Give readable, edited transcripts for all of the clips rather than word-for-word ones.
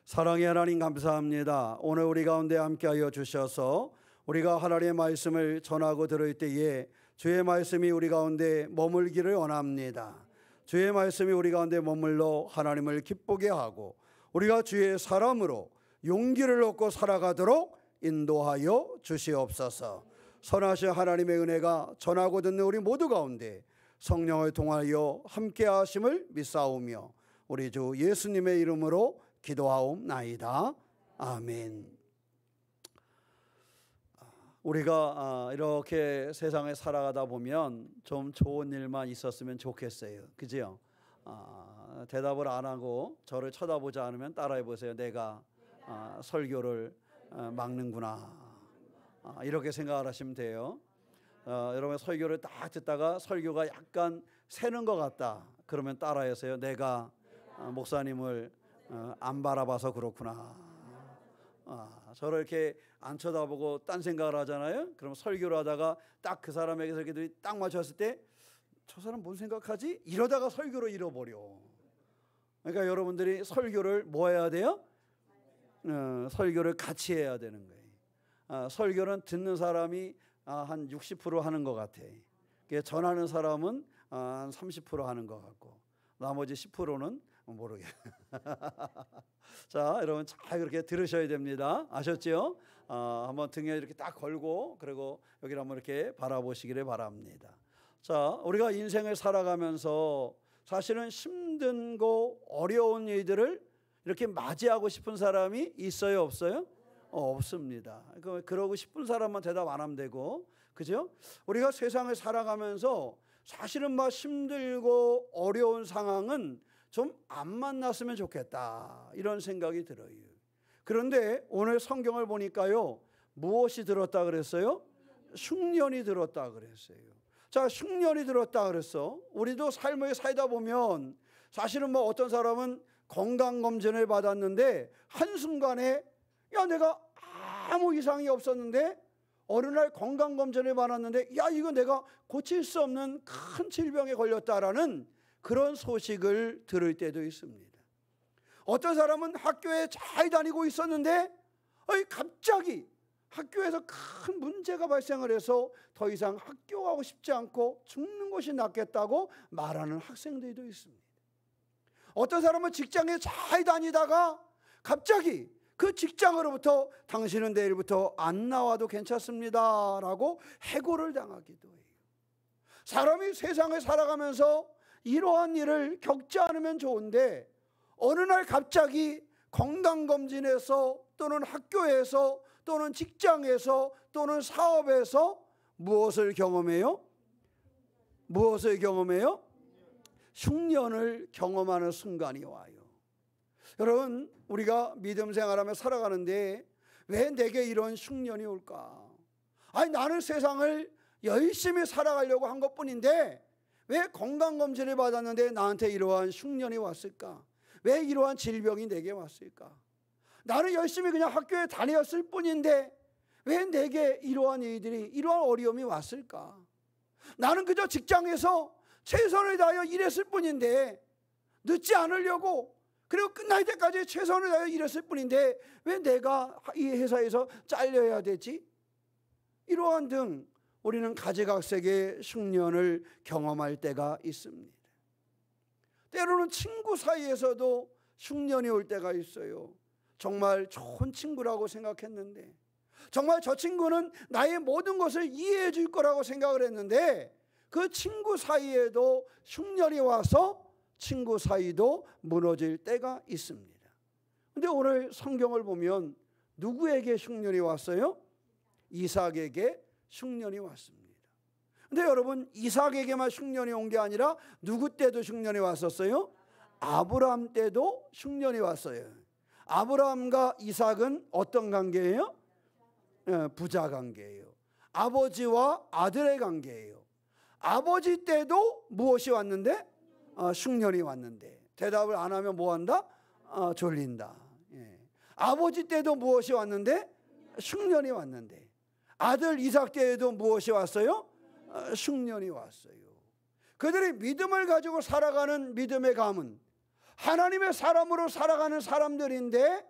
사랑의 하나님 감사합니다. 오늘 우리 가운데 함께하여 주셔서 우리가 하나님의 말씀을 전하고 들을 때에 주의 말씀이 우리 가운데 머물기를 원합니다. 주의 말씀이 우리 가운데 머물러 하나님을 기쁘게 하고 우리가 주의 사람으로 용기를 얻고 살아가도록 인도하여 주시옵소서. 선하신 하나님의 은혜가 전하고 듣는 우리 모두 가운데 성령을 통하여 함께하심을 믿사오며 우리 주 예수님의 이름으로 기도하옵나이다. 아멘. 우리가 이렇게 세상에 살아가다 보면 좀 좋은 일만 있었으면 좋겠어요. 그죠? 대답을 안 하고 저를 쳐다보지 않으면 따라해 보세요. 내가 설교를 막는구나. 이렇게 생각을 하시면 돼요. 여러분 설교를 딱 듣다가 설교가 약간 새는 것 같다. 그러면 따라해서요. 내가 목사님을 안 바라봐서 그렇구나. 저를 이렇게 안 쳐다보고 딴 생각을 하잖아요. 그럼 설교를 하다가 딱 그 사람에게 설교들이 딱 맞췄을 때 저 사람 뭔 생각하지? 이러다가 설교를 잃어버려. 그러니까 여러분들이 설교를 뭐 해야 돼요? 설교를 같이 해야 되는 거예요. 설교는 듣는 사람이 한 60% 하는 것 같아. 전하는 사람은 한 30% 하는 것 같고 나머지 10%는 모르게. 자, 여러분 잘 그렇게 들으셔야 됩니다. 아셨죠? 한번 등에 이렇게 딱 걸고 그리고 여기를 한번 이렇게 바라보시기를 바랍니다. 자, 우리가 인생을 살아가면서 사실은 힘든고 어려운 일들을 이렇게 맞이하고 싶은 사람이 있어요, 없어요? 없습니다. 그러고 싶은 사람만 대답 안 하면 되고, 그죠? 우리가 세상을 살아가면서 사실은 막 힘들고 어려운 상황은 좀 안 만났으면 좋겠다 이런 생각이 들어요. 그런데 오늘 성경을 보니까요, 무엇이 들었다 그랬어요? 흉년이 들었다 그랬어요. 자, 흉년이 들었다 그랬어. 우리도 삶을 살다 보면 사실은 뭐 어떤 사람은 건강검진을 받았는데 한순간에 야, 내가 아무 이상이 없었는데 어느 날 건강검진을 받았는데 야, 이거 내가 고칠 수 없는 큰 질병에 걸렸다라는 그런 소식을 들을 때도 있습니다. 어떤 사람은 학교에 잘 다니고 있었는데 갑자기 학교에서 큰 문제가 발생을 해서 더 이상 학교 가고 싶지 않고 죽는 것이 낫겠다고 말하는 학생들도 있습니다. 어떤 사람은 직장에 잘 다니다가 갑자기 그 직장으로부터 당신은 내일부터 안 나와도 괜찮습니다 라고 해고를 당하기도 해요. 사람이 세상을 살아가면서 이러한 일을 겪지 않으면 좋은데 어느 날 갑자기 건강검진에서 또는 학교에서 또는 직장에서 또는 사업에서 무엇을 경험해요? 무엇을 경험해요? 흉년을 경험하는 순간이 와요. 여러분, 우리가 믿음 생활하며 살아가는데 왜 내게 이런 흉년이 올까? 아니, 나는 세상을 열심히 살아가려고 한 것뿐인데 왜 건강검진을 받았는데 나한테 이러한 흉년이 왔을까? 왜 이러한 질병이 내게 왔을까? 나는 열심히 그냥 학교에 다녔을 뿐인데 왜 내게 이러한 일들이, 이러한 어려움이 왔을까? 나는 그저 직장에서 최선을 다하여 일했을 뿐인데 늦지 않으려고 그리고 끝날 때까지 최선을 다하여 일했을 뿐인데 왜 내가 이 회사에서 잘려야 되지? 이러한 등 우리는 가지각색의 흉년을 경험할 때가 있습니다. 때로는 친구 사이에서도 흉년이 올 때가 있어요. 정말 좋은 친구라고 생각했는데 정말 저 친구는 나의 모든 것을 이해해 줄 거라고 생각을 했는데 그 친구 사이에도 흉년이 와서 친구 사이도 무너질 때가 있습니다. 그런데 오늘 성경을 보면 누구에게 흉년이 왔어요? 이삭에게 흉년이 왔습니다. 근데 여러분, 이삭에게만 흉년이 온 게 아니라 누구 때도 흉년이 왔었어요? 아브라함 때도 흉년이 왔어요. 아브라함과 이삭은 어떤 관계예요? 부자 관계예요. 아버지와 아들의 관계예요. 아버지 때도 무엇이 왔는데? 흉년이 왔는데 대답을 안 하면 뭐 한다? 졸린다. 아버지 때도 무엇이 왔는데? 흉년이 왔는데 아들 이삭 때에도 무엇이 왔어요? 흉년이 왔어요. 그들이 믿음을 가지고 살아가는 믿음의 가문, 하나님의 사람으로 살아가는 사람들인데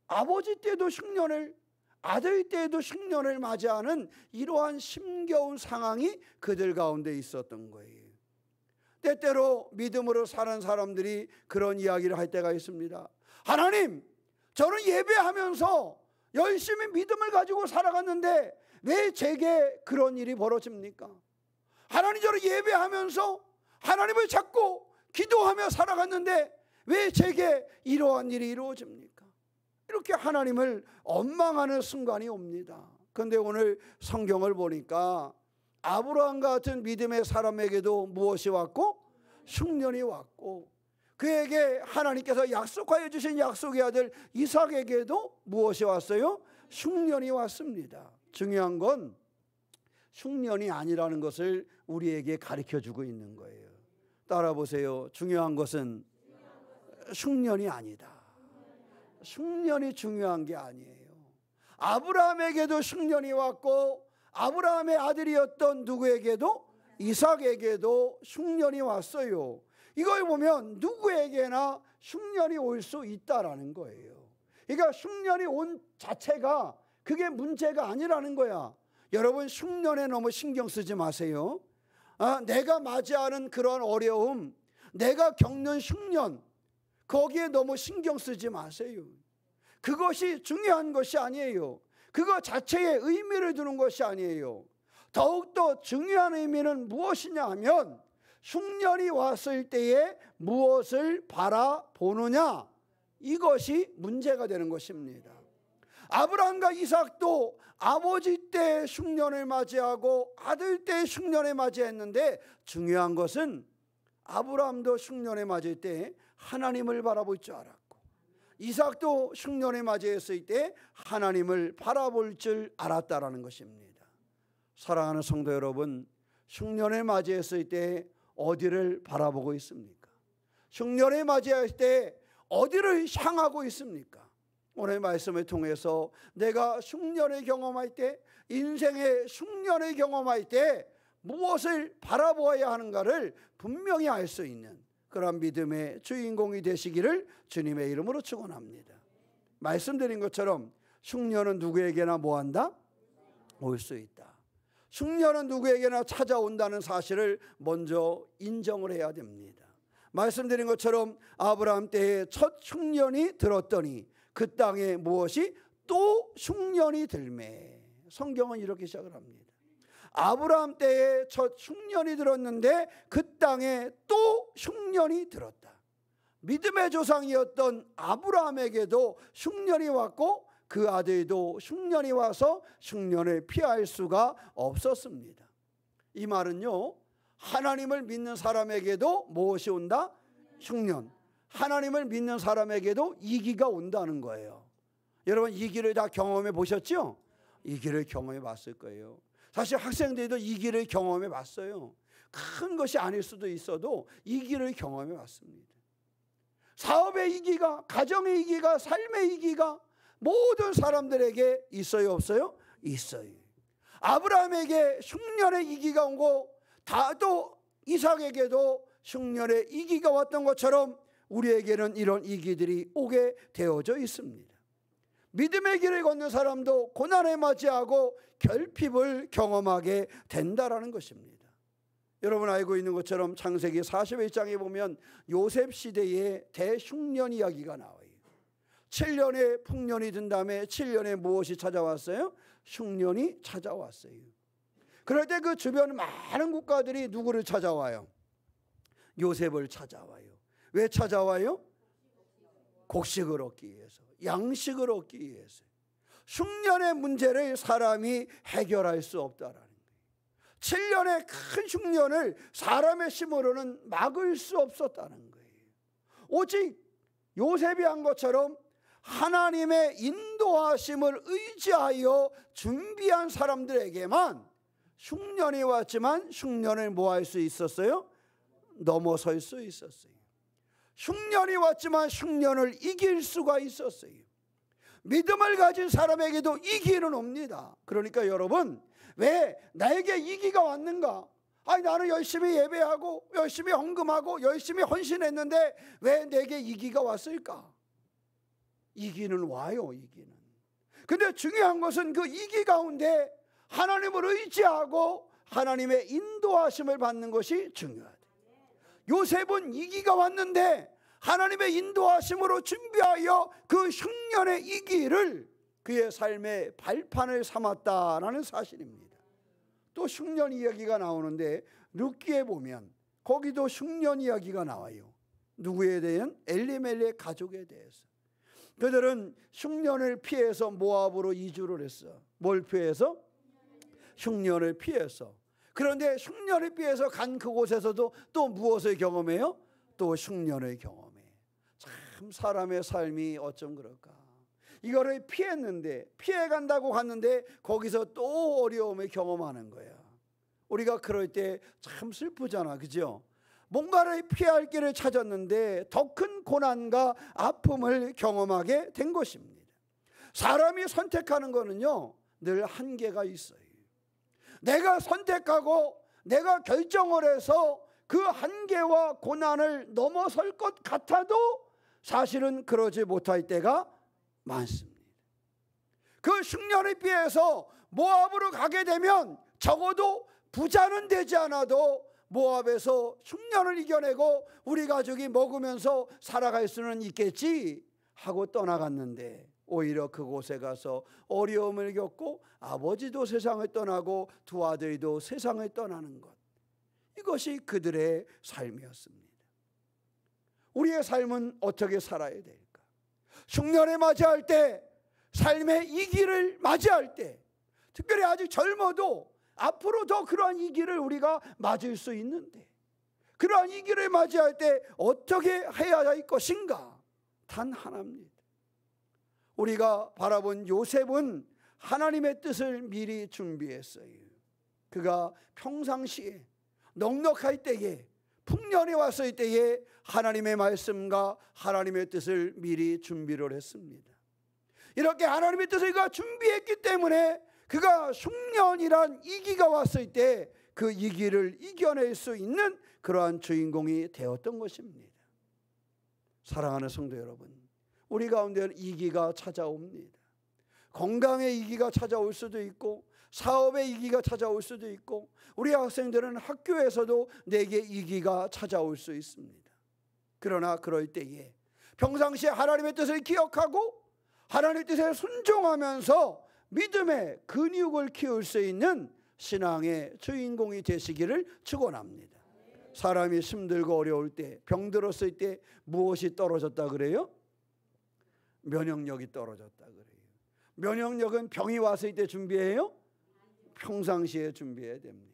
아버지 때도 흉년을, 아들 때도 흉년을 맞이하는 이러한 힘겨운 상황이 그들 가운데 있었던 거예요. 때때로 믿음으로 사는 사람들이 그런 이야기를 할 때가 있습니다. 하나님, 저는 예배하면서 열심히 믿음을 가지고 살아갔는데 왜 제게 그런 일이 벌어집니까? 하나님, 저는 예배하면서 하나님을 찾고 기도하며 살아갔는데 왜 제게 이러한 일이 이루어집니까? 이렇게 하나님을 원망하는 순간이 옵니다. 그런데 오늘 성경을 보니까 아브라함 같은 믿음의 사람에게도 무엇이 왔고? 흉년이 왔고, 그에게 하나님께서 약속하여 주신 약속의 아들 이삭에게도 무엇이 왔어요? 흉년이 왔습니다. 중요한 건 흉년이 아니라는 것을 우리에게 가르쳐주고 있는 거예요. 따라 보세요. 중요한 것은 흉년이 아니다. 흉년이 중요한 게 아니에요. 아브라함에게도 흉년이 왔고 아브라함의 아들이었던 누구에게도, 이삭에게도 흉년이 왔어요. 이걸 보면 누구에게나 흉년이 올 수 있다라는 거예요. 그러니까 흉년이 온 자체가 그게 문제가 아니라는 거야. 여러분, 흉년에 너무 신경 쓰지 마세요. 내가 맞이하는 그런 어려움, 내가 겪는 흉년, 거기에 너무 신경 쓰지 마세요. 그것이 중요한 것이 아니에요. 그거 자체에 의미를 두는 것이 아니에요. 더욱더 중요한 의미는 무엇이냐 하면 흉년이 왔을 때에 무엇을 바라보느냐, 이것이 문제가 되는 것입니다. 아브라함과 이삭도 아버지 때 흉년을 맞이하고 아들 때 흉년을 맞이했는데 중요한 것은 아브라함도 흉년에 맞을 때 하나님을 바라볼 줄 알았고 이삭도 흉년에 맞이했을 때 하나님을 바라볼 줄 알았다라는 것입니다. 사랑하는 성도 여러분, 흉년에 맞이했을 때 어디를 바라보고 있습니까? 흉년에 맞이할 때 어디를 향하고 있습니까? 오늘 말씀을 통해서 내가 흉년을 경험할 때, 인생의 흉년을 경험할 때 무엇을 바라보아야 하는가를 분명히 알 수 있는 그런 믿음의 주인공이 되시기를 주님의 이름으로 축원합니다. 말씀드린 것처럼 흉년은 누구에게나 뭐한다? 올 수 있다. 흉년은 누구에게나 찾아온다는 사실을 먼저 인정을 해야 됩니다. 말씀드린 것처럼 아브라함 때에 첫 흉년이 들었더니 그 땅에 무엇이 또 흉년이 들매. 성경은 이렇게 시작을 합니다. 아브라함 때에 첫 흉년이 들었는데 그 땅에 또 흉년이 들었다. 믿음의 조상이었던 아브라함에게도 흉년이 왔고 그 아들도 흉년이 와서 흉년을 피할 수가 없었습니다. 이 말은요, 하나님을 믿는 사람에게도 무엇이 온다? 흉년. 하나님을 믿는 사람에게도 이기가 온다는 거예요. 여러분, 이기를 다 경험해 보셨죠? 이기를 경험해 봤을 거예요. 사실 학생들도 이기를 경험해 봤어요. 큰 것이 아닐 수도 있어도 이기를 경험해 봤습니다. 사업의 이기가, 가정의 이기가, 삶의 이기가 모든 사람들에게 있어요, 없어요? 있어요. 아브라함에게 흉년의 이기가 오고 또 이삭에게도 흉년의 이기가 왔던 것처럼 우리에게는 이런 이기들이 오게 되어져 있습니다. 믿음의 길을 걷는 사람도 고난에 맞이하고 결핍을 경험하게 된다라는 것입니다. 여러분 알고 있는 것처럼 창세기 41장에 보면 요셉 시대의 대흉년 이야기가 나와요. 7년의 풍년이 든 다음에 7년에 무엇이 찾아왔어요? 흉년이 찾아왔어요. 그럴 때 그 주변 많은 국가들이 누구를 찾아와요? 요셉을 찾아와요. 왜 찾아와요? 곡식을 얻기 위해서, 양식을 얻기 위해서. 흉년의 문제를 사람이 해결할 수 없다라는 거예요. 7년의 큰 흉년을 사람의 힘으로는 막을 수 없었다는 거예요. 오직 요셉이 한 것처럼 하나님의 인도하심을 의지하여 준비한 사람들에게만 흉년이 왔지만 흉년을 뭐 할 수 있었어요? 넘어설 수 있었어요. 흉년이 왔지만 흉년을 이길 수가 있었어요. 믿음을 가진 사람에게도 이기는 옵니다. 그러니까 여러분, 왜 나에게 이기가 왔는가? 아니 나는 열심히 예배하고 열심히 헌금하고 열심히 헌신했는데 왜 내게 이기가 왔을까? 이기는 와요, 이기는. 근데 중요한 것은 그 이기 가운데 하나님을 의지하고 하나님의 인도하심을 받는 것이 중요하다. 요셉은 이기가 왔는데 하나님의 인도하심으로 준비하여 그 흉년의 이기를 그의 삶의 발판을 삼았다라는 사실입니다. 또 흉년 이야기가 나오는데 룻기에 보면 거기도 흉년 이야기가 나와요. 누구에 대한? 엘리멜렉 가족에 대해서. 그들은 흉년을 피해서 모압으로 이주를 했어. 뭘 피해서? 흉년을 피해서. 그런데 흉년을 피해서 간 그곳에서도 또 무엇을 경험해요? 또 흉년을 경험해. 참 사람의 삶이 어쩜 그럴까. 이거를 피했는데, 피해간다고 갔는데 거기서 또 어려움을 경험하는 거야. 우리가 그럴 때 참 슬프잖아, 그죠? 뭔가를 피할 길을 찾았는데 더 큰 고난과 아픔을 경험하게 된 것입니다. 사람이 선택하는 거는요 늘 한계가 있어요. 내가 선택하고 내가 결정을 해서 그 한계와 고난을 넘어설 것 같아도 사실은 그러지 못할 때가 많습니다. 그 흉년을 피해서 모압으로 가게 되면 적어도 부자는 되지 않아도 모압에서 흉년을 이겨내고 우리 가족이 먹으면서 살아갈 수는 있겠지 하고 떠나갔는데 오히려 그곳에 가서 어려움을 겪고 아버지도 세상을 떠나고 두 아들도 세상을 떠나는 것, 이것이 그들의 삶이었습니다. 우리의 삶은 어떻게 살아야 될까? 흉년에 맞이할 때, 삶의 이기를 맞이할 때, 특별히 아직 젊어도 앞으로 더 그러한 이기를 우리가 맞을 수 있는데 그러한 이기를 맞이할 때 어떻게 해야 할 것인가? 단 하나입니다. 우리가 바라본 요셉은 하나님의 뜻을 미리 준비했어요. 그가 평상시에 넉넉할 때에, 풍년이 왔을 때에 하나님의 말씀과 하나님의 뜻을 미리 준비를 했습니다. 이렇게 하나님의 뜻을 그가 준비했기 때문에 그가 흉년이란 이기가 왔을 때 그 이기를 이겨낼 수 있는 그러한 주인공이 되었던 것입니다. 사랑하는 성도 여러분, 우리 가운데는 이기가 찾아옵니다. 건강의 이기가 찾아올 수도 있고 사업의 이기가 찾아올 수도 있고 우리 학생들은 학교에서도 내게 이기가 찾아올 수 있습니다. 그러나 그럴 때에 평상시에 하나님의 뜻을 기억하고 하나님의 뜻에 순종하면서 믿음의 근육을 키울 수 있는 신앙의 주인공이 되시기를 축원합니다. 사람이 힘들고 어려울 때, 병들었을 때 무엇이 떨어졌다 그래요? 면역력이 떨어졌다 그래요. 면역력은 병이 왔을 때 준비해요? 평상시에 준비해야 됩니다.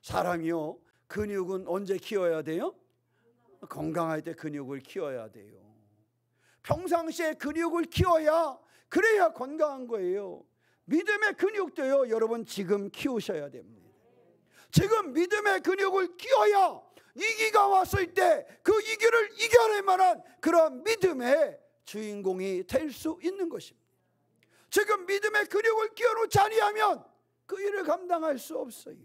사람이요, 근육은 언제 키워야 돼요? 건강할 때 근육을 키워야 돼요. 평상시에 근육을 키워야, 그래야 건강한 거예요. 믿음의 근육도요, 여러분 지금 키우셔야 됩니다. 지금 믿음의 근육을 키워야 이기가 왔을 때 그 이기를 이겨낼 만한 그런 믿음의 주인공이 될 수 있는 것입니다. 지금 믿음의 근육을 키워놓지 아니하면 그 일을 감당할 수 없어요.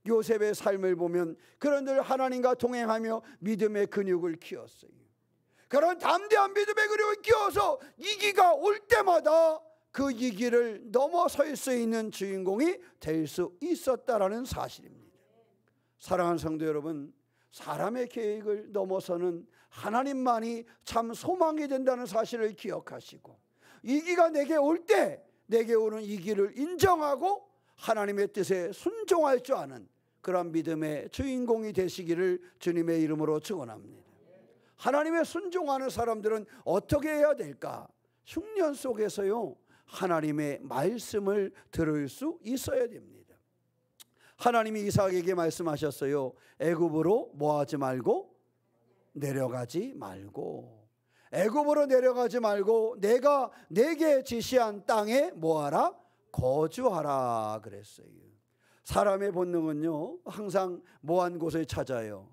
요셉의 삶을 보면 그런 늘 하나님과 동행하며 믿음의 근육을 키웠어요. 그런 담대한 믿음의 근육을 키워서 이기가 올 때마다 그 이기를 넘어설 수 있는 주인공이 될 수 있었다라는 사실입니다. 사랑하는 성도 여러분, 사람의 계획을 넘어서는 하나님만이 참 소망이 된다는 사실을 기억하시고 이기가 내게 올 때 내게 오는 이기를 인정하고 하나님의 뜻에 순종할 줄 아는 그런 믿음의 주인공이 되시기를 주님의 이름으로 축원합니다. 하나님의 순종하는 사람들은 어떻게 해야 될까? 흉년 속에서요, 하나님의 말씀을 들을 수 있어야 됩니다. 하나님이 이삭에게 말씀하셨어요. 애굽으로 뭐 하지 말고? 내려가지 말고. 애굽으로 내려가지 말고 내가 내게 지시한 땅에 뭐하라? 거주하라 그랬어요. 사람의 본능은요, 항상 뭐한 곳을 찾아요?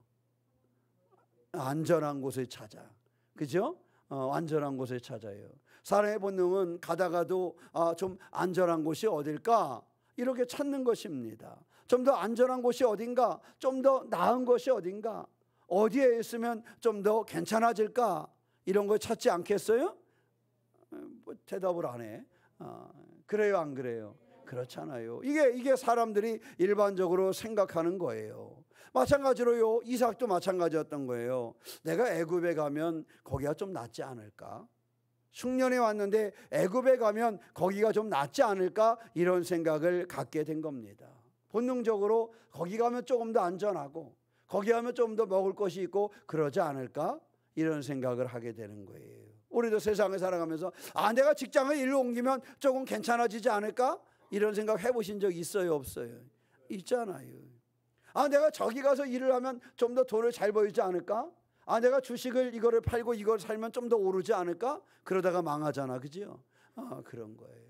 안전한 곳을 찾아. 그죠? 안전한 곳을 찾아요. 사람의 본능은 가다가도 좀 안전한 곳이 어딜까? 이렇게 찾는 것입니다. 좀 더 안전한 곳이 어딘가, 좀 더 나은 것이 어딘가, 어디에 있으면 좀 더 괜찮아질까, 이런 거 찾지 않겠어요? 뭐 대답을 안 해. 그래요, 안 그래요? 그렇잖아요. 이게 사람들이 일반적으로 생각하는 거예요. 마찬가지로요, 이삭도 마찬가지였던 거예요. 내가 애굽에 가면 거기가 좀 낫지 않을까? 흉년에 왔는데 애굽에 가면 거기가 좀 낫지 않을까? 이런 생각을 갖게 된 겁니다. 본능적으로 거기 가면 조금 더 안전하고 거기 가면 좀 더 먹을 것이 있고 그러지 않을까? 이런 생각을 하게 되는 거예요. 우리도 세상을 살아가면서 내가 직장을 일로 옮기면 조금 괜찮아지지 않을까? 이런 생각 해보신 적 있어요, 없어요? 있잖아요. 내가 저기 가서 일을 하면 좀 더 돈을 잘 벌지 않을까? 내가 주식을 이거를 팔고 이걸 살면 좀 더 오르지 않을까? 그러다가 망하잖아, 그죠? 그런 거예요.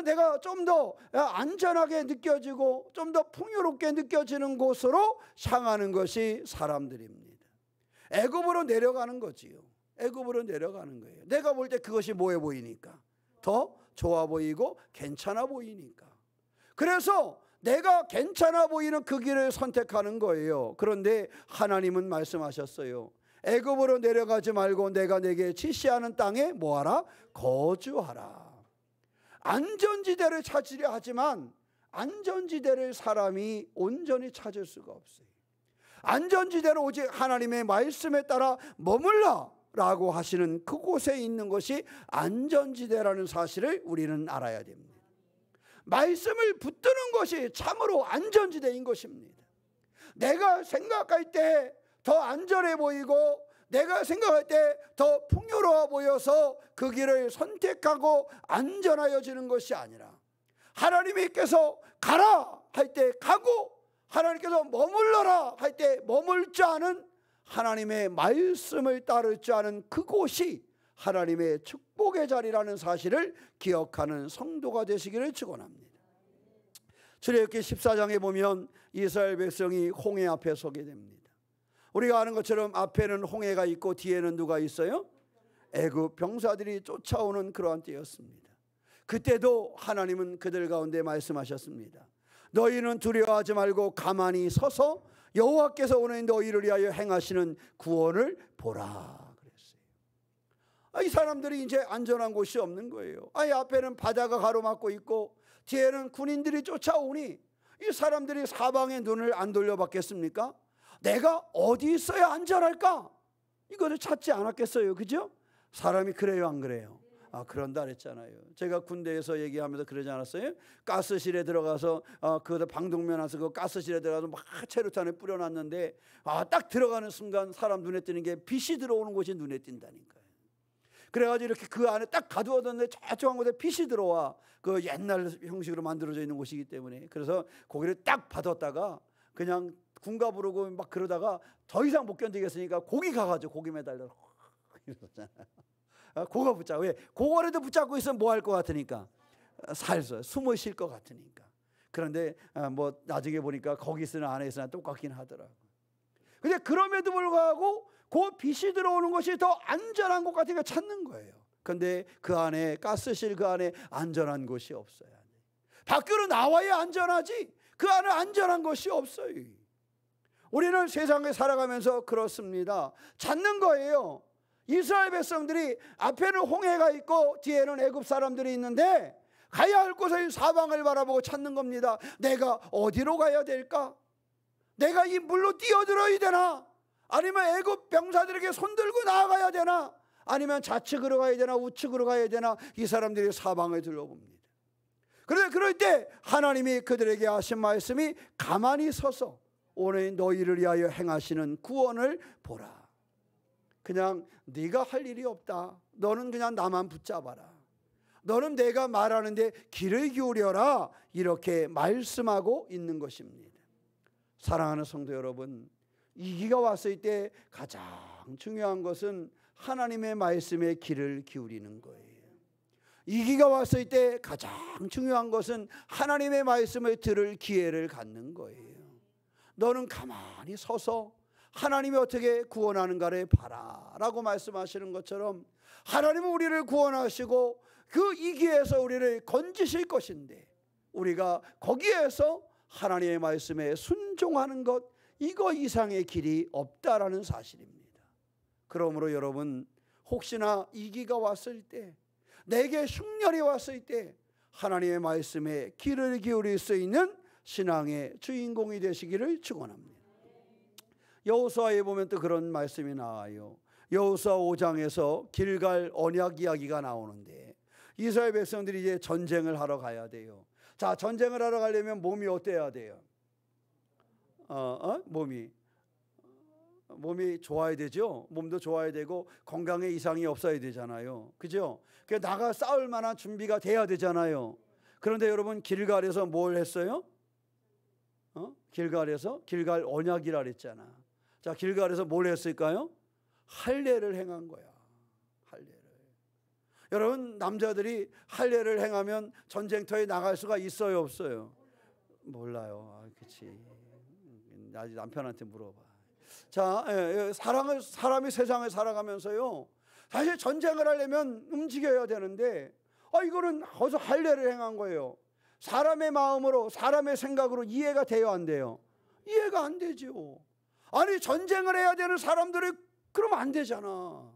내가 좀 더 안전하게 느껴지고 좀 더 풍요롭게 느껴지는 곳으로 향하는 것이 사람들입니다. 애굽으로 내려가는 거지요. 애굽으로 내려가는 거예요. 내가 볼 때 그것이 뭐해 보이니까, 더 좋아 보이고 괜찮아 보이니까. 그래서 내가 괜찮아 보이는 그 길을 선택하는 거예요. 그런데 하나님은 말씀하셨어요. 애굽으로 내려가지 말고 내가 내게 지시하는 땅에 뭐하라? 거주하라. 안전지대를 찾으려 하지만 안전지대를 사람이 온전히 찾을 수가 없어요. 안전지대로 오직 하나님의 말씀에 따라 머물라 라고 하시는 그곳에 있는 것이 안전지대라는 사실을 우리는 알아야 됩니다. 말씀을 붙드는 것이 참으로 안전지대인 것입니다. 내가 생각할 때 더 안전해 보이고 내가 생각할 때 더 풍요로워 보여서 그 길을 선택하고 안전하여지는 것이 아니라, 하나님께서 가라 할 때 가고 하나님께서 머물러라 할 때 머물 줄 아는, 하나님의 말씀을 따를 줄 아는 그곳이 하나님의 축복의 자리라는 사실을 기억하는 성도가 되시기를 축원합니다. 출애굽기 14장에 보면 이스라엘 백성이 홍해 앞에 서게 됩니다. 우리가 아는 것처럼 앞에는 홍해가 있고 뒤에는 누가 있어요? 애굽 병사들이 쫓아오는 그러한 때였습니다. 그때도 하나님은 그들 가운데 말씀하셨습니다. 너희는 두려워하지 말고 가만히 서서 여호와께서 오늘 너희를 위하여 행하시는 구원을 보라 그랬어요. 이 사람들이 이제 안전한 곳이 없는 거예요. 앞에는 바다가 가로막고 있고 뒤에는 군인들이 쫓아오니 이 사람들이 사방에 눈을 안 돌려봤겠습니까? 내가 어디 있어야 안전할까? 이거를 찾지 않았겠어요, 그죠? 사람이 그래요, 안 그래요? 그런다 그랬잖아요. 제가 군대에서 얘기하면서 그러지 않았어요? 가스실에 들어가서 그 방독면 안에서 그 가스실에 들어가서 막 체류탄을 뿌려놨는데 딱 들어가는 순간 사람 눈에 띄는 게 빛이 들어오는 곳이 눈에 띈다니까요. 그래가지고 이렇게 그 안에 딱 가두었는데 저쪽 한 곳에 빛이 들어와. 그 옛날 형식으로 만들어져 있는 곳이기 때문에. 그래서 고기를 딱 받았다가 그냥 군가 부르고 막 그러다가 더 이상 못 견디겠으니까 고기 가가지고 고기 매달려 이러잖아요. 고가 붙잡고, 왜? 고거라도 붙잡고 있으면 뭐 할 것 같으니까, 살서 숨을 쉴 것 같으니까. 그런데 뭐 나중에 보니까 거기 있으나 안에 있으나 똑같긴 하더라고. 근데 그럼에도 불구하고 그 빛이 들어오는 것이 더 안전한 것 같으니까 찾는 거예요. 근데 그 안에, 가스실 그 안에 안전한 곳이 없어요. 밖으로 나와야 안전하지 그 안에 안전한 것이 없어요. 우리는 세상에 살아가면서 그렇습니다. 찾는 거예요. 이스라엘 백성들이 앞에는 홍해가 있고 뒤에는 애굽 사람들이 있는데 가야 할 곳의 사방을 바라보고 찾는 겁니다. 내가 어디로 가야 될까? 내가 이 물로 뛰어들어야 되나? 아니면 애굽 병사들에게 손들고 나아가야 되나? 아니면 좌측으로 가야 되나 우측으로 가야 되나? 이 사람들이 사방을 둘러봅니다. 그런데 그럴 때 하나님이 그들에게 하신 말씀이 가만히 서서 오늘 너희를 위하여 행하시는 구원을 보라. 그냥 네가 할 일이 없다. 너는 그냥 나만 붙잡아라. 너는 내가 말하는데 귀를 기울여라. 이렇게 말씀하고 있는 것입니다. 사랑하는 성도 여러분, 위기가 왔을 때 가장 중요한 것은 하나님의 말씀에 귀를 기울이는 거예요. 위기가 왔을 때 가장 중요한 것은 하나님의 말씀을 들을 기회를 갖는 거예요. 너는 가만히 서서 하나님이 어떻게 구원하는가를 봐라 라고 말씀하시는 것처럼, 하나님은 우리를 구원하시고 그 위기에서 우리를 건지실 것인데 우리가 거기에서 하나님의 말씀에 순종하는 것, 이거 이상의 길이 없다라는 사실입니다. 그러므로 여러분, 혹시나 위기가 왔을 때, 내게 흉년이 왔을 때 하나님의 말씀에 귀를 기울일 수 있는 신앙의 주인공이 되시기를 축원합니다. 여호수아에 보면 또 그런 말씀이 나와요. 여호수아 5장에서 길갈 언약 이야기가 나오는데, 이스라엘 백성들이 이제 전쟁을 하러 가야 돼요. 자, 전쟁을 하러 가려면 몸이 어때야 돼요? 몸이 좋아야 되죠. 몸도 좋아야 되고 건강에 이상이 없어야 되잖아요. 그죠? 그래서 나가 싸울 만한 준비가 돼야 되잖아요. 그런데 여러분, 길갈에서 뭘 했어요? 길갈에서 길갈 언약이라 그랬잖아. 자, 길갈에서 뭘 했을까요? 할례를 행한 거야. 할례를. 여러분, 남자들이 할례를 행하면 전쟁터에 나갈 수가 있어요, 없어요? 몰라요. 그렇지. 아직 남편한테 물어봐. 자, 사람이 세상을 살아가면서요, 사실 전쟁을 하려면 움직여야 되는데, 이거는 어서 할례를 행한 거예요. 사람의 마음으로, 사람의 생각으로 이해가 돼요, 안 돼요? 이해가 안 되죠. 아니, 전쟁을 해야 되는 사람들이 그러면 안 되잖아.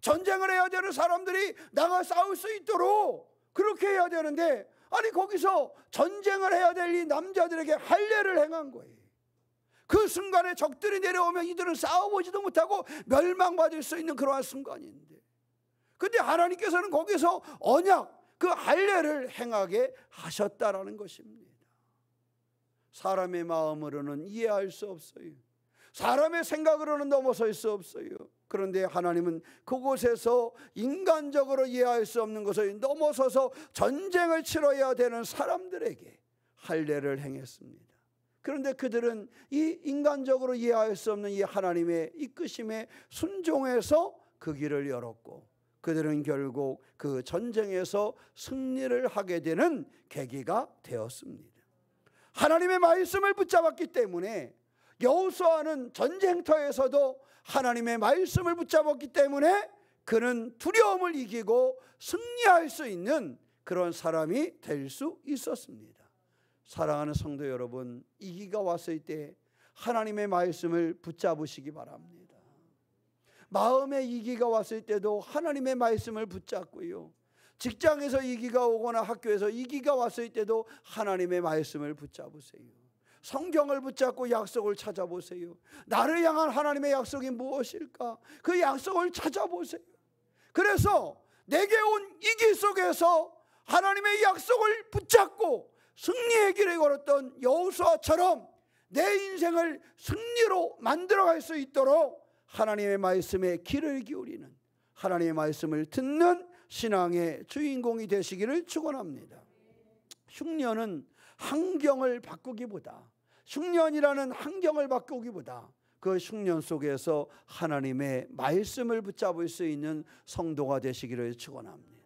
전쟁을 해야 되는 사람들이 나가 싸울 수 있도록 그렇게 해야 되는데, 아니, 거기서 전쟁을 해야 될 이 남자들에게 할례를 행한 거예요. 그 순간에 적들이 내려오면 이들은 싸워보지도 못하고 멸망받을 수 있는 그러한 순간인데, 근데 하나님께서는 거기서 언약, 그 할례를 행하게 하셨다라는 것입니다. 사람의 마음으로는 이해할 수 없어요. 사람의 생각으로는 넘어설 수 없어요. 그런데 하나님은 그곳에서 인간적으로 이해할 수 없는 것을 넘어서서 전쟁을 치러야 되는 사람들에게 할례를 행했습니다. 그런데 그들은 이 인간적으로 이해할 수 없는 이 하나님의 이끄심에 순종해서 그 길을 열었고, 그들은 결국 그 전쟁에서 승리를 하게 되는 계기가 되었습니다. 하나님의 말씀을 붙잡았기 때문에, 여호수아는 전쟁터에서도 하나님의 말씀을 붙잡았기 때문에 그는 두려움을 이기고 승리할 수 있는 그런 사람이 될 수 있었습니다. 사랑하는 성도 여러분, 위기가 왔을 때 하나님의 말씀을 붙잡으시기 바랍니다. 마음의 위기가 왔을 때도 하나님의 말씀을 붙잡고요, 직장에서 위기가 오거나 학교에서 위기가 왔을 때도 하나님의 말씀을 붙잡으세요. 성경을 붙잡고 약속을 찾아보세요. 나를 향한 하나님의 약속이 무엇일까? 그 약속을 찾아보세요. 그래서 내게 온 위기 속에서 하나님의 약속을 붙잡고 승리의 길을 걸었던 여호수아처럼 내 인생을 승리로 만들어갈 수 있도록 하나님의 말씀에 귀를 기울이는, 하나님의 말씀을 듣는 신앙의 주인공이 되시기를 축원합니다. 흉년은 환경을 바꾸기보다, 흉년이라는 환경을 바꾸기보다 그 흉년 속에서 하나님의 말씀을 붙잡을 수 있는 성도가 되시기를 축원합니다.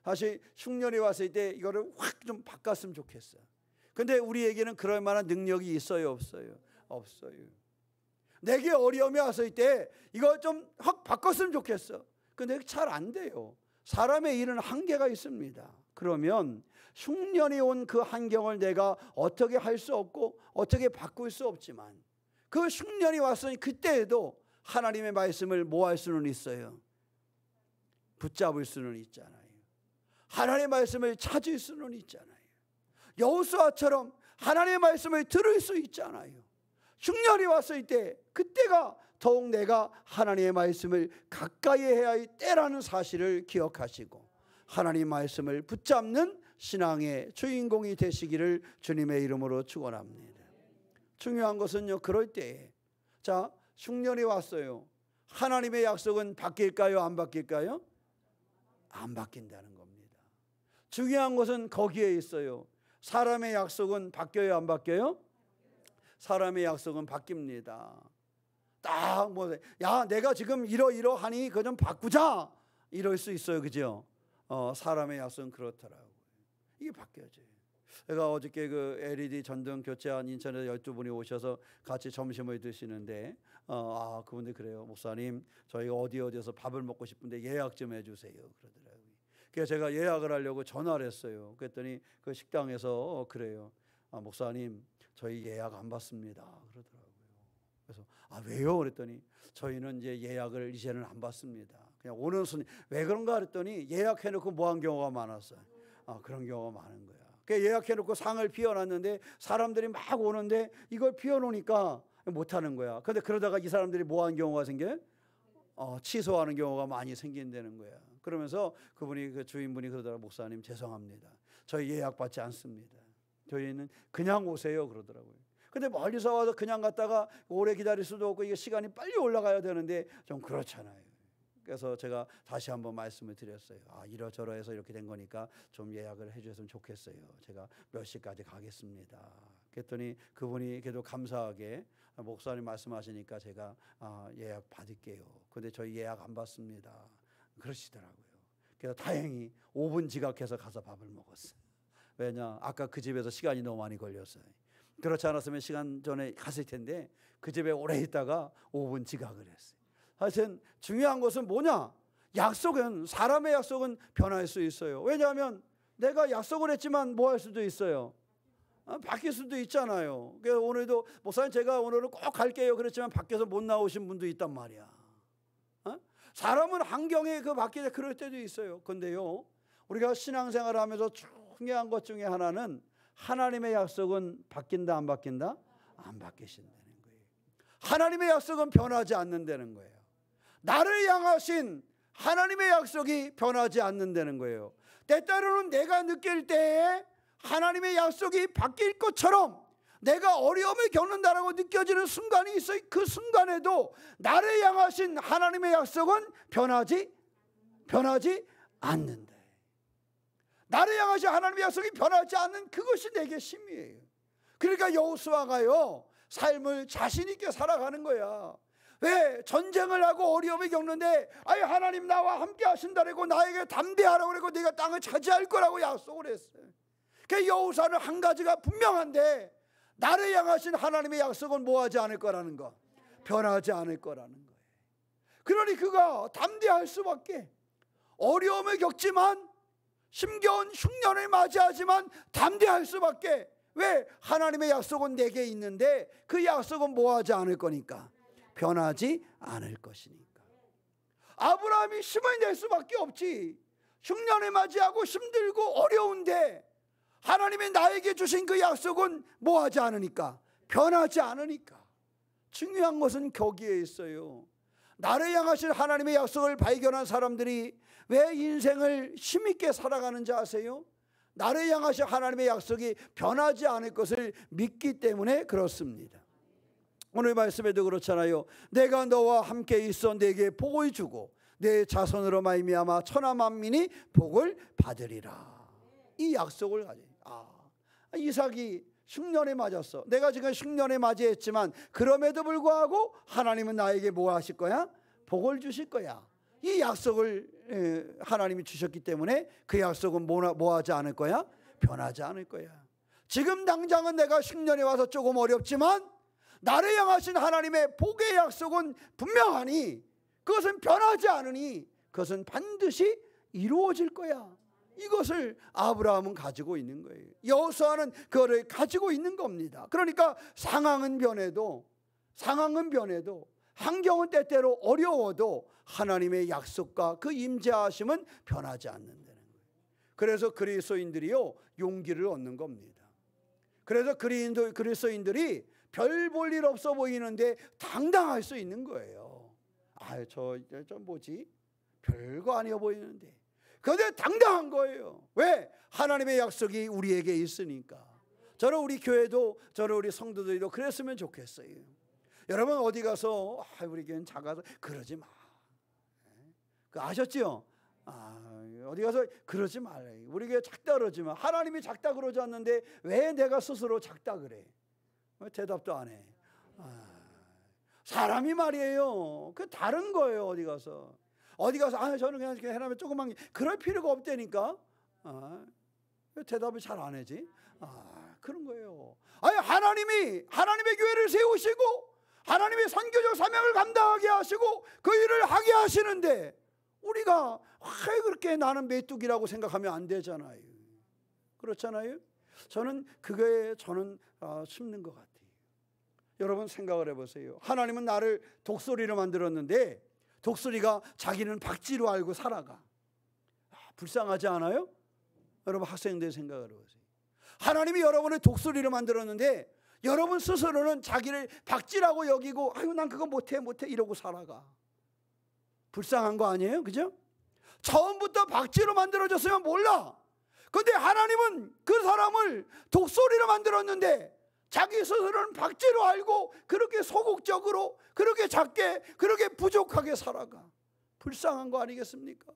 사실 흉년이 왔을 때 이거를 확 좀 바꿨으면 좋겠어. 근데 우리에게는 그럴 만한 능력이 있어요, 없어요? 없어요. 내게 어려움이 왔을 때 이거 좀 확 바꿨으면 좋겠어. 근데 잘 안 돼요. 사람의 일은 한계가 있습니다. 그러면 흉년이 온 그 환경을 내가 어떻게 할 수 없고 어떻게 바꿀 수 없지만, 그 흉년이 왔으니 그때에도 하나님의 말씀을 뭐 할 수는 있어요? 붙잡을 수는 있잖아요. 하나님의 말씀을 찾을 수는 있잖아요. 여호수아처럼 하나님의 말씀을 들을 수 있잖아요. 흉년이 왔을 때 그때가 더욱 내가 하나님의 말씀을 가까이 해야 할 때라는 사실을 기억하시고 하나님의 말씀을 붙잡는 신앙의 주인공이 되시기를 주님의 이름으로 축원합니다. 중요한 것은요, 그럴 때에, 자, 흉년이 왔어요. 하나님의 약속은 바뀔까요, 안 바뀔까요? 안 바뀐다는 겁니다. 중요한 것은 거기에 있어요. 사람의 약속은 바뀌어요, 안 바뀌어요? 사람의 약속은 바뀝니다. 딱 뭐, 야, 내가 지금 이러하니 그거 좀 바꾸자, 이럴 수 있어요, 그죠? 사람의 약속은 그렇더라고요. 이게 바뀌어져요. 제가 어저께 그 LED 전등 교체한 인천에서 12분이 오셔서 같이 점심을 드시는데, 그분들 그래요. 목사님, 저희가 어디에서 밥을 먹고 싶은데 예약 좀 해주세요, 그러더라고요. 그래서 제가 예약을 하려고 전화를 했어요. 그랬더니 그 식당에서 그래요. 목사님, 저희 예약 안 받습니다. 그러더라고요. 그래서 왜요? 그랬더니 저희는 이제 예약을 이제는 안 받습니다. 그냥 오는 손님. 왜 그런가 그랬더니 예약해놓고 뭐 한 경우가 많았어요. 그런 경우가 많은 거야. 예약해놓고 상을 비워놨는데 사람들이 막 오는데 이걸 비워놓으니까 못하는 거야. 근데 그러다가 이 사람들이 뭐 하는 경우가 생겨요? 취소하는 경우가 많이 생긴다는 거야. 그러면서 그분이, 그 주인분이 그러더라고요. 목사님, 죄송합니다. 저희 예약 받지 않습니다. 저희는 그냥 오세요. 그러더라고요. 근데 멀리서 와서 그냥 갔다가 오래 기다릴 수도 없고 이게 시간이 빨리 올라가야 되는데 좀 그렇잖아요. 그래서 제가 다시 한번 말씀을 드렸어요. 이러저러해서 이렇게 된 거니까 좀 예약을 해주셨으면 좋겠어요. 제가 몇 시까지 가겠습니다. 그랬더니 그분이 그래도 감사하게, 목사님 말씀하시니까 제가 예약 받을게요. 근데 저희 예약 안 받습니다. 그러시더라고요. 그래서 다행히 5분 지각해서 가서 밥을 먹었어요. 왜냐, 아까 그 집에서 시간이 너무 많이 걸렸어요. 그렇지 않았으면 시간 전에 갔을 텐데 그 집에 오래 있다가 5분 지각을 했어요. 하여튼 중요한 것은 뭐냐? 약속은, 사람의 약속은 변할 수 있어요. 왜냐하면 내가 약속을 했지만 뭐 할 수도 있어요. 바뀔 수도 있잖아요. 그래서 오늘도 목사님, 제가 오늘은 꼭 갈게요 그랬지만 밖에서 못 나오신 분도 있단 말이야. 사람은 환경에 그 바뀌게 그럴 때도 있어요. 근데요, 우리가 신앙생활을 하면서 중요한 것 중에 하나는 하나님의 약속은 바뀐다 안 바뀐다? 안 바뀌신다는 거예요. 하나님의 약속은 변하지 않는다는 거예요. 나를 향하신 하나님의 약속이 변하지 않는다는 거예요. 때때로는 내가 느낄 때에 하나님의 약속이 바뀔 것처럼 내가 어려움을 겪는다라고 느껴지는 순간이 있어요. 그 순간에도 나를 향하신 하나님의 약속은 변하지 않는다. 나를 향하신 하나님의 약속이 변하지 않는 그것이 내게 힘이에요. 그러니까 여호수아가요, 삶을 자신 있게 살아가는 거야. 왜? 전쟁을 하고 어려움을 겪는데 하나님 나와 함께 하신다라고 나에게 담대하라고 그러고 내가 땅을 차지할 거라고 약속을 했어요. 그 여호수아는 한 가지가 분명한데, 나를 향하신 하나님의 약속은 뭐하지 않을 거라는 거, 변하지 않을 거라는 거예요. 그러니 그가 담대할 수밖에, 어려움을 겪지만 힘겨운 흉년을 맞이하지만 담대할 수밖에. 왜? 하나님의 약속은 내게 있는데 그 약속은 뭐하지 않을 거니까, 변하지 않을 것이니까. 아브라함이 힘을 낼 수밖에 없지. 흉년을 맞이하고 힘들고 어려운데 하나님이 나에게 주신 그 약속은 뭐하지 않으니까, 변하지 않으니까. 중요한 것은 거기에 있어요. 나를 향하신 하나님의 약속을 발견한 사람들이 왜 인생을 힘있게 살아가는지 아세요? 나를 향하신 하나님의 약속이 변하지 않을 것을 믿기 때문에 그렇습니다. 오늘 말씀에도 그렇잖아요. 내가 너와 함께 있어 내게 복을 주고 내 자손으로 말미암아 천하 만민이 복을 받으리라. 이 약속을 가지. 이삭이 흉년에 맞았어. 내가 지금 흉년에 맞이했지만 그럼에도 불구하고 하나님은 나에게 뭐 하실 거야? 복을 주실 거야. 이 약속을 하나님이 주셨기 때문에 그 약속은 뭐 하지 않을 거야? 변하지 않을 거야. 지금 당장은 내가 흉년에 와서 조금 어렵지만 나를 향하신 하나님의 복의 약속은 분명하니, 그것은 변하지 않으니 그것은 반드시 이루어질 거야. 이것을 아브라함은 가지고 있는 거예요. 여호수아는 그거를 가지고 있는 겁니다. 그러니까 상황은 변해도 환경은 때때로 어려워도 하나님의 약속과 그 임재하심은 변하지 않는다는 거예요. 그래서 그리스도인들이요, 용기를 얻는 겁니다. 그래서 그리스도인들이 별 볼 일 없어 보이는데 당당할 수 있는 거예요. 저 뭐지? 별거 아니어 보이는데. 그런데 당당한 거예요. 왜? 하나님의 약속이 우리에게 있으니까. 저는 우리 교회도, 저는 우리 성도들도 그랬으면 좋겠어요. 여러분 어디 가서 우리 교회는 작아서 그러지 마. 아셨죠? 어디 가서 그러지 말래. 우리 교회 작다 그러지 마. 하나님이 작다 그러지 않는데 왜 내가 스스로 작다 그래? 왜 대답도 안 해? 사람이 말이에요. 그 다른 거예요. 어디 가서 저는 그냥 해라면 조금만, 그럴 필요가 없다니까. 왜 대답을 잘 안 하지? 그런 거예요. 하나님의 교회를 세우시고 하나님의 선교적 사명을 감당하게 하시고 그 일을 하게 하시는데 우리가 왜 그렇게 나는 메뚜기라고 생각하면 안 되잖아요. 그렇잖아요. 저는 그거에 심는 것 같아요. 여러분 생각을 해보세요. 하나님은 나를 독수리로 만들었는데 독수리가 자기는 박쥐로 알고 살아가. 불쌍하지 않아요? 여러분 학생들 생각을 해보세요. 하나님이 여러분을 독수리로 만들었는데 여러분 스스로는 자기를 박쥐라고 여기고 아유 난 그거 못해 이러고 살아가. 불쌍한 거 아니에요? 그죠? 처음부터 박쥐로 만들어졌으면 몰라. 근데 하나님은 그 사람을 독수리로 만들었는데 자기 스스로는 박쥐로 알고 그렇게 소극적으로 그렇게 작게 그렇게 부족하게 살아가. 불쌍한 거 아니겠습니까?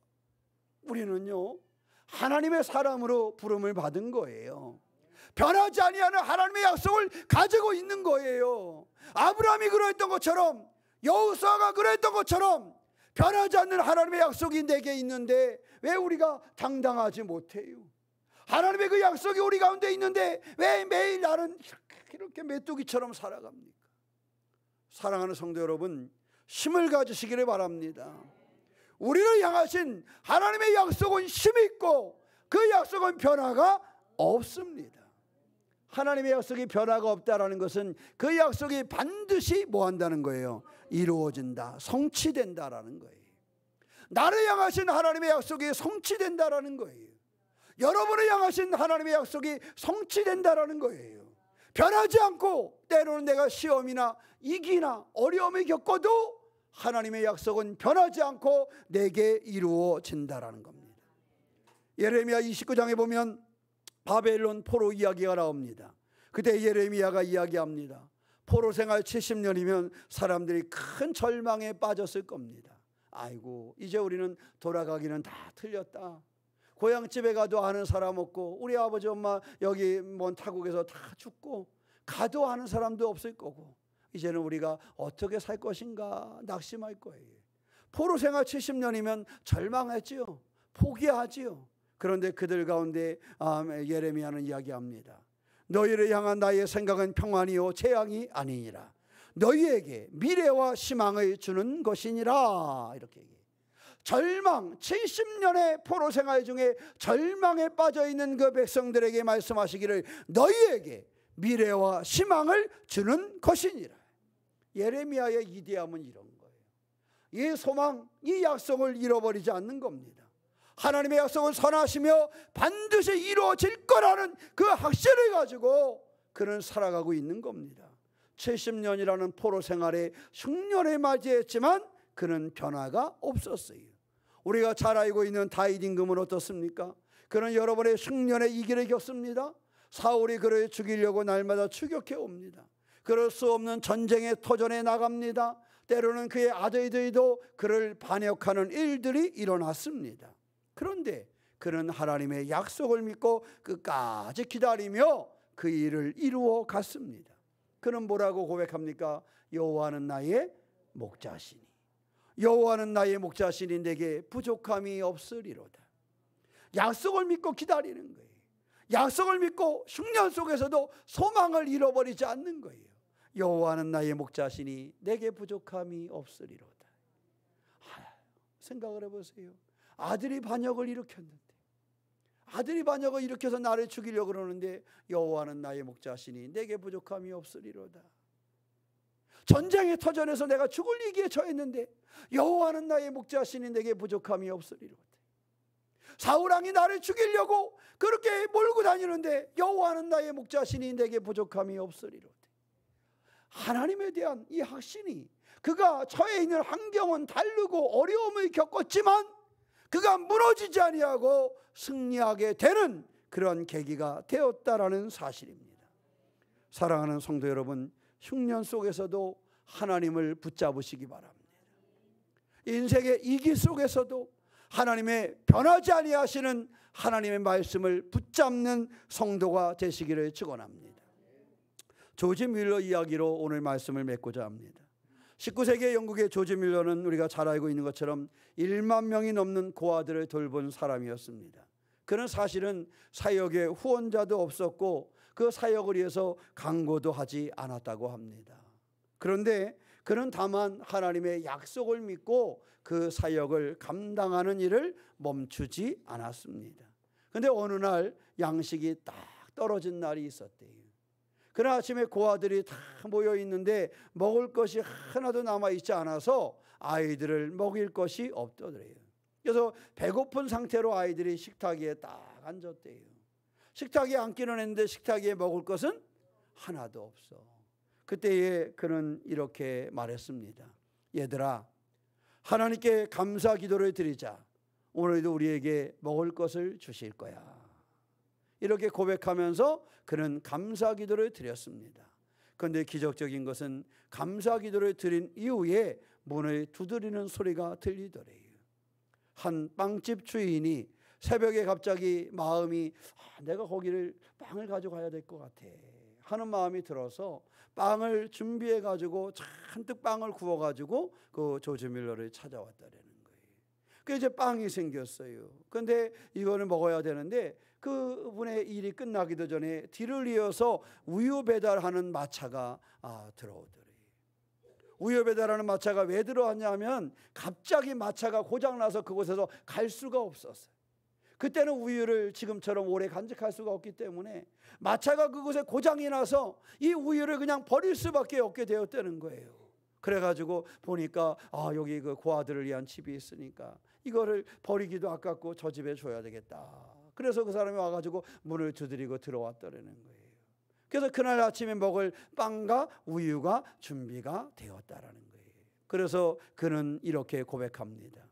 우리는요 하나님의 사람으로 부름을 받은 거예요. 변하지 아니하는 하나님의 약속을 가지고 있는 거예요. 아브라함이 그러했던 것처럼 여호수아가 그랬던 것처럼 변하지 않는 하나님의 약속이 내게 있는데 왜 우리가 당당하지 못해요? 하나님의 그 약속이 우리 가운데 있는데 왜 매일 나는 이렇게 메뚜기처럼 살아갑니까? 사랑하는 성도 여러분, 힘을 가지시기를 바랍니다. 우리를 향하신 하나님의 약속은 힘이 있고 그 약속은 변화가 없습니다. 하나님의 약속이 변화가 없다라는 것은 그 약속이 반드시 뭐 한다는 거예요? 이루어진다, 성취된다라는 거예요. 나를 향하신 하나님의 약속이 성취된다라는 거예요. 여러분을 향하신 하나님의 약속이 성취된다라는 거예요. 변하지 않고 때로는 내가 시험이나 위기나 어려움을 겪어도 하나님의 약속은 변하지 않고 내게 이루어진다라는 겁니다. 예레미야 29장에 보면 바벨론 포로 이야기가 나옵니다. 그때 예레미야가 이야기합니다. 포로 생활 70년이면 사람들이 큰 절망에 빠졌을 겁니다. 아이고 이제 우리는 돌아가기는 다 틀렸다. 고향집에 가도 아는 사람 없고 우리 아버지 엄마 여기 먼 타국에서 다 죽고 가도 아는 사람도 없을 거고 이제는 우리가 어떻게 살 것인가 낙심할 거예요. 포로 생활 70년이면 절망했지요. 포기하지요. 그런데 그들 가운데 예레미야는 이야기합니다. 너희를 향한 나의 생각은 평안이요 재앙이 아니니라. 너희에게 미래와 희망을 주는 것이니라. 이렇게 얘기해요. 절망, 70년의 포로 생활 중에 절망에 빠져있는 그 백성들에게 말씀하시기를 너희에게 미래와 희망을 주는 것이니라. 예레미야의 이대함은 이런 거예요. 이 소망, 이 약속을 잃어버리지 않는 겁니다. 하나님의 약속은 선하시며 반드시 이루어질 거라는 그 확신을 가지고 그는 살아가고 있는 겁니다. 70년이라는 포로 생활에 흉년을 맞이했지만 그는 변화가 없었어요. 우리가 잘 알고 있는 다윗 임금은 어떻습니까? 그는 여러분의 흉년의 이기를 겪습니다. 사울이 그를 죽이려고 날마다 추격해 옵니다. 그럴 수 없는 전쟁의 터전에 나갑니다. 때로는 그의 아들들도 그를 반역하는 일들이 일어났습니다. 그런데 그는 하나님의 약속을 믿고 끝까지 기다리며 그 일을 이루어 갔습니다. 그는 뭐라고 고백합니까? 여호와는 나의 목자시니 여호와는 나의 목자시니 내게 부족함이 없으리로다. 약속을 믿고 기다리는 거예요. 약속을 믿고 흉년 속에서도 소망을 잃어버리지 않는 거예요. 여호와는 나의 목자시니 내게 부족함이 없으리로다. 생각을 해보세요. 아들이 반역을 일으켰는데 아들이 반역을 일으켜서 나를 죽이려고 그러는데 여호와는 나의 목자시니 내게 부족함이 없으리로다. 전쟁의 터전에서 내가 죽을 위기에 처했는데 여호와는 나의 목자시니 내게 부족함이 없으리로다. 사울왕이 나를 죽이려고 그렇게 몰고 다니는데 여호와는 나의 목자시니 내게 부족함이 없으리로다. 하나님에 대한 이 확신이 그가 처해 있는 환경은 다르고 어려움을 겪었지만 그가 무너지지 아니하고 승리하게 되는 그런 계기가 되었다라는 사실입니다. 사랑하는 성도 여러분, 흉년 속에서도 하나님을 붙잡으시기 바랍니다. 인생의 위기 속에서도 하나님의 변하지 아니하시는 하나님의 말씀을 붙잡는 성도가 되시기를 축원합니다. 조지 밀러 이야기로 오늘 말씀을 맺고자 합니다. 19세기 영국의 조지 밀러는 우리가 잘 알고 있는 것처럼 1만 명이 넘는 고아들을 돌본 사람이었습니다. 그는 사실은 사역에 후원자도 없었고 그 사역을 위해서 광고도 하지 않았다고 합니다. 그런데 그는 다만 하나님의 약속을 믿고 그 사역을 감당하는 일을 멈추지 않았습니다. 그런데 어느 날 양식이 딱 떨어진 날이 있었대요. 그날 아침에 고아들이 다 모여 있는데 먹을 것이 하나도 남아있지 않아서 아이들을 먹일 것이 없더래요. 그래서 배고픈 상태로 아이들이 식탁 위에 딱 앉았대요. 식탁 위에 앉기는 했는데 식탁 위에 먹을 것은 하나도 없어. 그때에 그는 이렇게 말했습니다. 얘들아, 하나님께 감사 기도를 드리자. 오늘도 우리에게 먹을 것을 주실 거야. 이렇게 고백하면서 그는 감사 기도를 드렸습니다. 그런데 기적적인 것은 감사 기도를 드린 이후에 문을 두드리는 소리가 들리더래요. 한 빵집 주인이 새벽에 갑자기 마음이 내가 거기를 빵을 가져가야 될 것 같아 하는 마음이 들어서 빵을 준비해 가지고 잔뜩 빵을 구워 가지고 그 조지 밀러를 찾아왔다라는 거예요. 그 이제 빵이 생겼어요. 그런데 이거는 먹어야 되는데 그분의 일이 끝나기도 전에 뒤를 이어서 우유 배달하는 마차가 들어오더래요. 우유 배달하는 마차가 왜 들어왔냐면 갑자기 마차가 고장나서 그곳에서 갈 수가 없었어요. 그때는 우유를 지금처럼 오래 간직할 수가 없기 때문에 마차가 그곳에 고장이 나서 이 우유를 그냥 버릴 수밖에 없게 되었다는 거예요. 그래가지고 보니까 여기 그 고아들을 위한 집이 있으니까 이거를 버리기도 아깝고 저 집에 줘야 되겠다. 그래서 그 사람이 와가지고 문을 두드리고 들어왔다는 거예요. 그래서 그날 아침에 먹을 빵과 우유가 준비가 되었다라는 거예요. 그래서 그는 이렇게 고백합니다.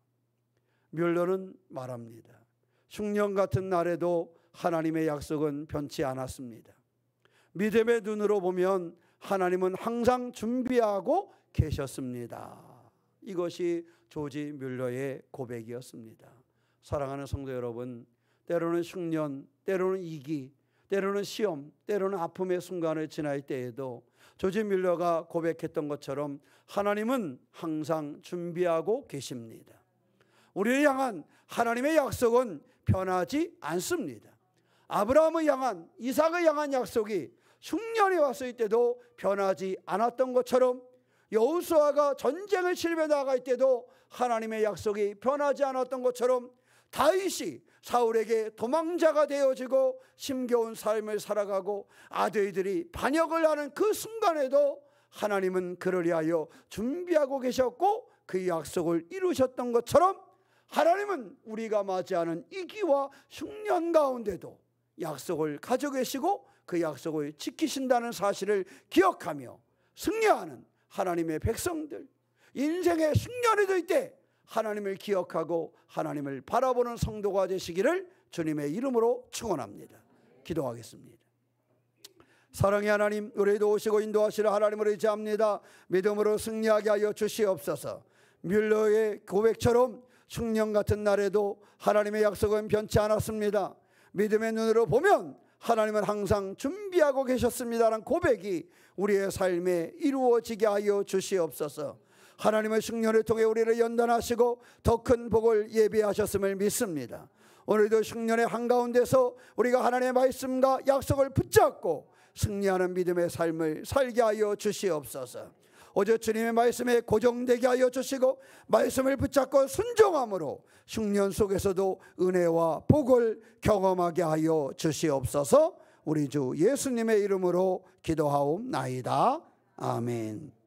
뮬러는 말합니다. 흉년 같은 날에도 하나님의 약속은 변치 않았습니다. 믿음의 눈으로 보면 하나님은 항상 준비하고 계셨습니다. 이것이 조지 뮬러의 고백이었습니다. 사랑하는 성도 여러분, 때로는 흉년, 때로는 이기, 때로는 시험, 때로는 아픔의 순간을 지날 때에도 조지 뮬러가 고백했던 것처럼 하나님은 항상 준비하고 계십니다. 우리를 향한 하나님의 약속은 변하지 않습니다. 아브라함을 향한, 이삭을 향한 약속이 흉년이 왔을 때도 변하지 않았던 것처럼 여호수아가 전쟁을 치르며 나갈 때도 하나님의 약속이 변하지 않았던 것처럼 다윗이 사울에게 도망자가 되어지고 힘겨운 삶을 살아가고 아들들이 반역을 하는 그 순간에도 하나님은 그를 위하여 준비하고 계셨고 그 약속을 이루셨던 것처럼 하나님은 우리가 맞이하는 이기와 흉년 가운데도 약속을 가지고 계시고 그 약속을 지키신다는 사실을 기억하며 승리하는 하나님의 백성들, 인생의 흉년이 될 때 하나님을 기억하고 하나님을 바라보는 성도가 되시기를 주님의 이름으로 축원합니다. 기도하겠습니다. 사랑의 하나님, 우리도 오시고 인도하시라 하나님을 의지합니다. 믿음으로 승리하게 하여 주시옵소서. 뮬러의 고백처럼 흉년 같은 날에도 하나님의 약속은 변치 않았습니다. 믿음의 눈으로 보면 하나님은 항상 준비하고 계셨습니다라는 고백이 우리의 삶에 이루어지게 하여 주시옵소서. 하나님의 흉년을 통해 우리를 연단하시고 더 큰 복을 예비하셨음을 믿습니다. 오늘도 흉년의 한가운데서 우리가 하나님의 말씀과 약속을 붙잡고 승리하는 믿음의 삶을 살게 하여 주시옵소서. 오직 주님의 말씀에 고정되게 하여 주시고 말씀을 붙잡고 순종함으로 흉년 속에서도 은혜와 복을 경험하게 하여 주시옵소서. 우리 주 예수님의 이름으로 기도하옵나이다. 아멘.